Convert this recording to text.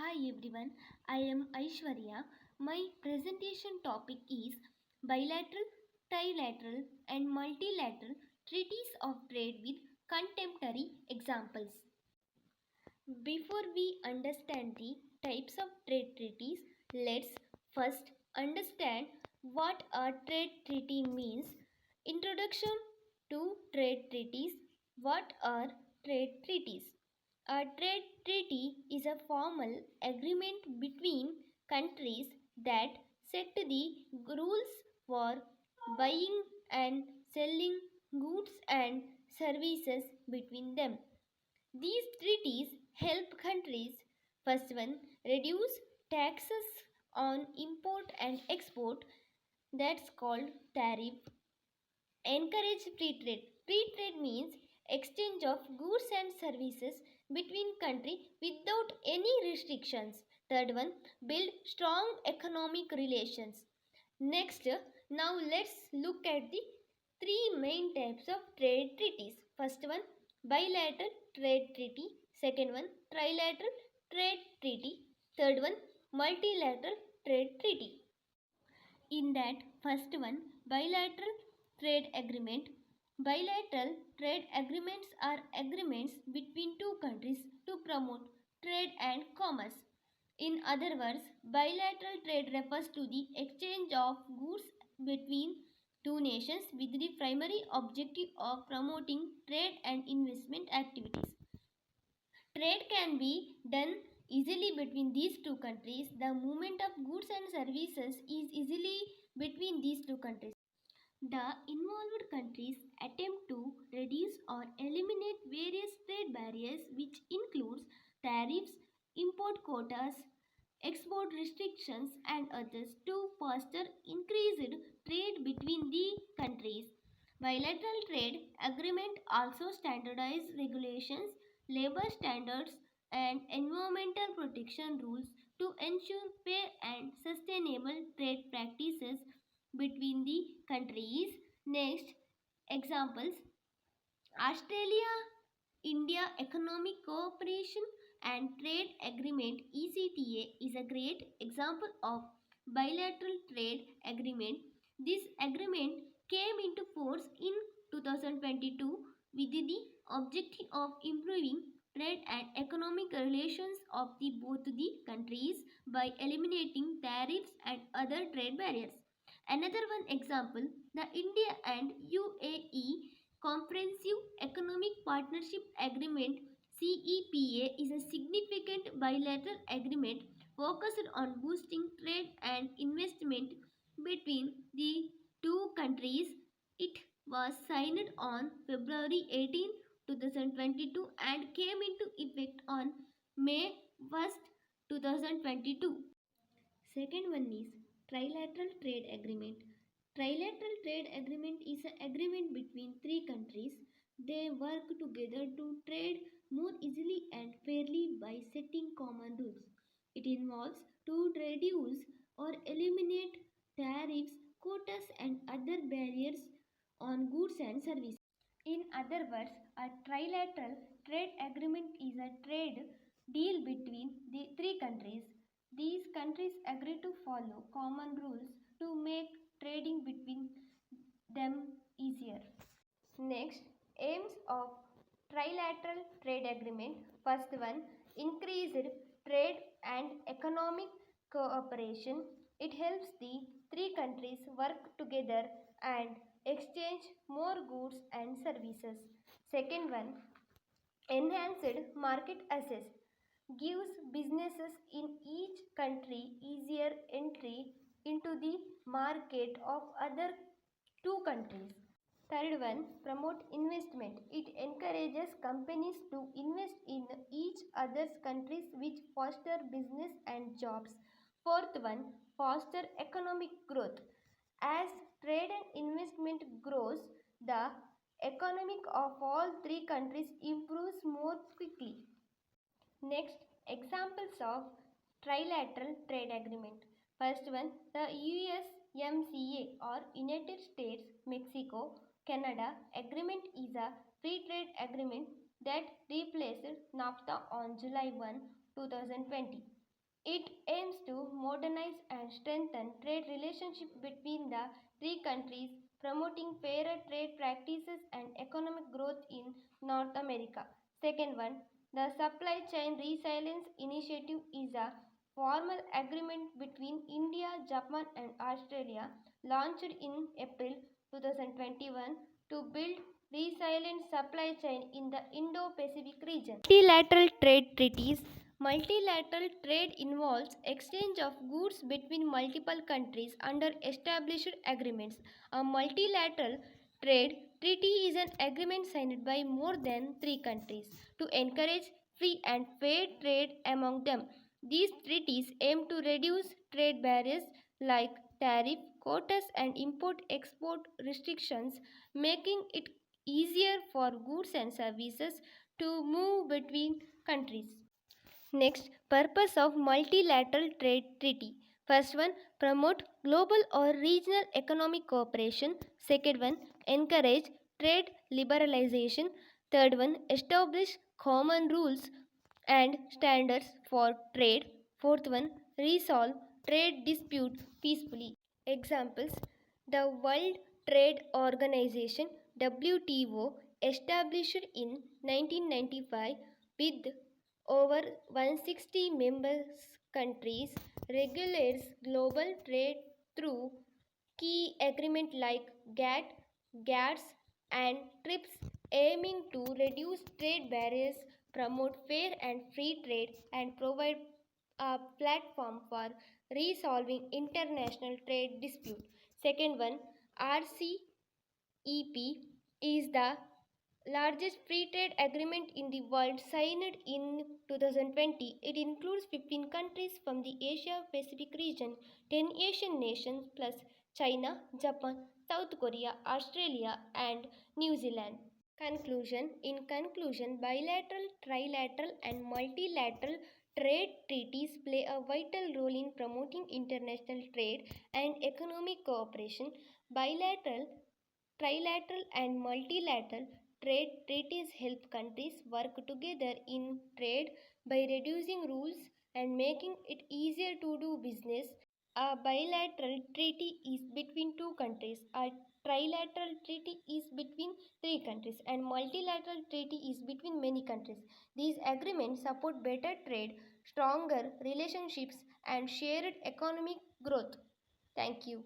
Hi everyone, I am Aishwarya. My presentation topic is bilateral, trilateral, and multilateral treaties of trade with contemporary examples. Before we understand the types of trade treaties, let's first understand what a trade treaty means. Introduction to trade treaties. What are trade treaties? A trade treaty is a formal agreement between countries that set the rules for buying and selling goods and services between them. These treaties help countries, first one, reduce taxes on import and export, that's called tariff. Encourage free trade. Free trade means exchange of goods and services between country without any restrictions. Third one, build strong economic relations. Next, now let's look at the three main types of trade treaties. First one, bilateral trade treaty. Second one, trilateral trade treaty. Third one, multilateral trade treaty. In that first one, bilateral trade agreement. Bilateral trade agreements are agreements between two countries to promote trade and commerce. In other words, bilateral trade refers to the exchange of goods between two nations with the primary objective of promoting trade and investment activities. Trade can be done easily between these two countries. The movement of goods and services is easily between these two countries. The involved countries attempt to reduce or eliminate various trade barriers, which includes tariffs, import quotas, export restrictions, and others, to foster increased trade between the countries. Bilateral trade agreement also standardize regulations, labor standards, and environmental protection rules to ensure fair and sustainable trade practices between the countries. Next, examples: Australia India Economic Cooperation and Trade Agreement (ECTA) is a great example of bilateral trade agreement. This agreement came into force in 2022 with the objective of improving trade and economic relations of the both the countries by eliminating tariffs and other trade barriers. Another one example, the India and UAE Comprehensive Economic Partnership Agreement CEPA is a significant bilateral agreement focused on boosting trade and investment between the two countries. It was signed on February 18, 2022 and came into effect on May 1st, 2022. Second one is Trilateral Trade Agreement. Trilateral trade agreement is an agreement between three countries. They work together to trade more easily and fairly by setting common rules. It involves to reduce or eliminate tariffs, quotas, and other barriers on goods and services. In other words, a trilateral trade agreement is a trade deal between the three countries. These countries agree to follow common rules to make trading between them easier. Next, aims of trilateral trade agreement. First one, increased trade and economic cooperation. It helps the three countries work together and exchange more goods and services. Second one, enhanced market access gives businesses in each country easier entry into the market of other two countries. Third one, promote investment. It encourages companies to invest in each other's countries, which foster business and jobs. Fourth one, foster economic growth. As trade and investment grows, the economic of all three countries improves more quickly. Next, examples of trilateral trade agreement. First one, the USMCA or United States, Mexico, Canada agreement is a free trade agreement that replaced NAFTA on July 1, 2020. It aims to modernize and strengthen trade relationships between the three countries, promoting fairer trade practices and economic growth in North America. Second one, the Supply Chain Resilience Initiative is a formal agreement between India, Japan, and Australia launched in April 2021 to build resilient supply chain in the Indo-Pacific region. Multilateral trade treaties. Multilateral trade involves exchange of goods between multiple countries under established agreements. A multilateral trade treaty is an agreement signed by more than three countries to encourage free and fair trade among them. These treaties aim to reduce trade barriers like tariff, quotas, and import export restrictions, making it easier for goods and services to move between countries. Next, purpose of multilateral trade treaty. First one, promote global or regional economic cooperation. Second one, encourage trade liberalization. Third one, establish common rules and standards for trade. Fourth one, resolve trade dispute peacefully. Examples: the World Trade Organization WTO, established in 1995 with over 160 member countries, regulates global trade through key agreements like GATT, and TRIPS, aiming to reduce trade barriers, promote fair and free trade, and provide a platform for resolving international trade disputes. Second one, RCEP is the largest free trade agreement in the world, signed in 2020. It includes 15 countries from the Asia Pacific region, 10 Asian nations plus China, Japan, South Korea, Australia, and New Zealand. Conclusion. In conclusion, bilateral, trilateral, and multilateral trade treaties play a vital role in promoting international trade and economic cooperation. Bilateral, trilateral, and multilateral trade treaties help countries work together in trade by reducing rules and making it easier to do business. A bilateral treaty is between two countries, a trilateral treaty is between three countries, and multilateral treaty is between many countries. These agreements support better trade, stronger relationships, and shared economic growth. Thank you.